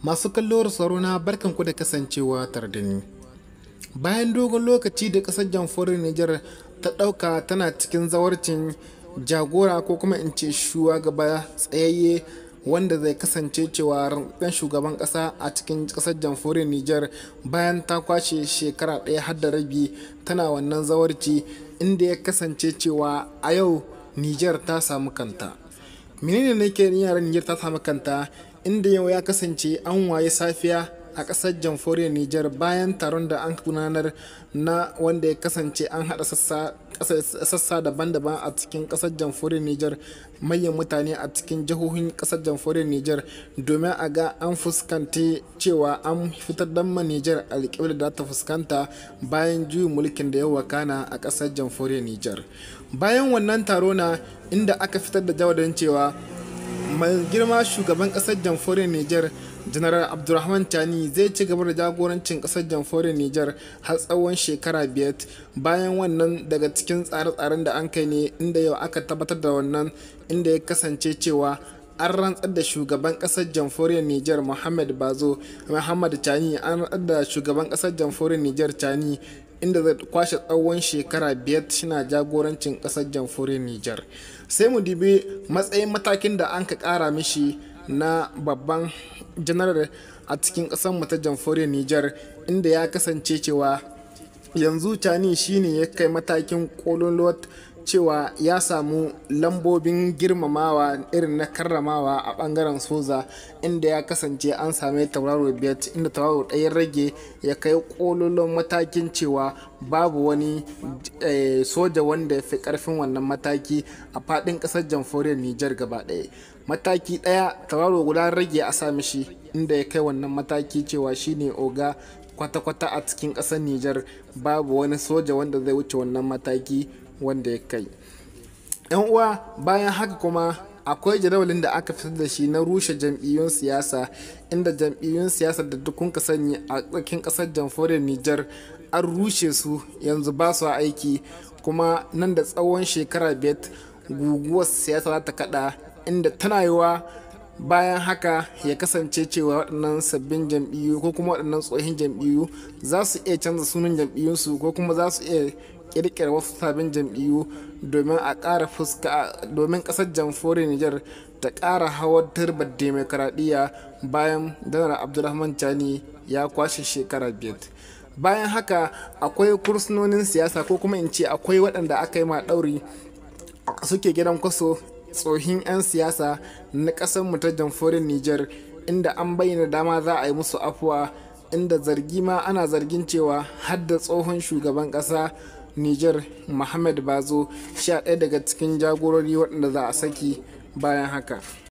Masu kallo da saurona barkanku da kasancewa tare da ni. Bayan dogon lokaci da ƙasar jamhuriyar Nijar ta ɗauka tana cikin zawarcin jagora ko kuma in ce shugaba tsayayye wanda zai kasance cewa rantsatsen shugaban ƙasa a cikin ƙasar jamhuriyar Nijar bayan ta kwashe shekara ɗaya har da rabi tana wannan zawarci, inda ya kasance cewa a yau Nijar ta samu kanta. Menene ne ke yaran Nijar ta samu kanta? Inda yau ya kasance an waye safiya a ƙasar jamhuriyar Nijar bayan taron da an gudanar na wanda ya kasance an haɗa sassa daban-daban a cikin ƙasar jamhuriyar Nijar, manyan mutane a cikin jihohin ƙasar jamhuriyar Nijar, domin a ga an fuskanci cewa an fitar da Nijar alƙiblar da ta fuskanta bayan juyin mulkin da ya wakana a ƙasar jamhuriyar Nijar. Bayan wannan taro na inda aka fitar da jawadan cewa mai girma shugaban kasar jamhuriyar Nijar General Abdurrahman Tani zai ci gaba da jagorancin kasar jamhuriyar Nijar har tsawon shekara 5. Bayan wannan daga cikin tsare-tsaren da an kai ne inda yau aka tabbatar da wannan, inda ya kasance cewa an rantsar da shugaban kasar jamhuriyar Nijar Muhammad Tani, an rantsar da shugaban kasar jamhuriyar Nijar Tani, inda zai kwashe tsawon shekara 5 shina jagorancin kasar jamhuriyar Nijar. Sai mu dibi matsayin matakin da an ka kara mishi na babban janar a cikin kasar mu ta jamhuriyar Nijar, inda ya kasance cewa yanzu Tani shine ya kai matakin kololuwar cewa ya samu lambobin girmamawa irin na karramawa a bangaren soja, inda ya kasance an same tauraro 5, inda tauraro ɗaya rage ya kai kololon matakin cewa babu wani soja wanda ya fi karfin wannan mataki a faɗin ƙasar jamhuriyar Nijar gaba ɗaya. Mataki ɗaya tauraro guda rage a sa mishi, inda ya kai wannan mataki cewa shine oga kwata-kwata a cikin ƙasar Nijar, babu wani soja wanda zai wuce wannan mataki wanda ya kai. Yan uwa, bayan haka kuma akwai jadawalin da aka fitar da shi na rushe jam'iyyun siyasa, inda jam'iyyun siyasa da duk kun sani a cikin kasar jamhuriyar Nijar an rushe su, yanzu ba su aiki, kuma nan da tsawon shekara 5 guguwar siyasa za ta kada, inda tana yiwa bayan haka ya kasance cewa waɗannan sabbin jam'iyyu ko kuma waɗannan tsohin jam'iyyu za su iya canza sunan jam'iyyunsu ko kuma za su iya kirkira wasu sabbin jam'iyyu domin a ƙara domin ƙasar jamhuriyar Nijar ta ƙara hawar turbar demokaradiyya bayan Janar Abdurrahman Tani ya kwashe shekara 5. Bayan haka akwai kursunonin siyasa ko kuma in ce akwai waɗanda aka yi ma ɗauri suke gidan kwaso, tsohin 'yan siyasa na ƙasar mu ta jamhuriyar Nijar, inda an bayyana dama za a yi musu afuwa, inda zargi ma ana zargin cewa har da tsohon shugaban ƙasa Nijar Muhammad Bazo 11 daga cikin jagorori waɗanda za a saki bayan haka.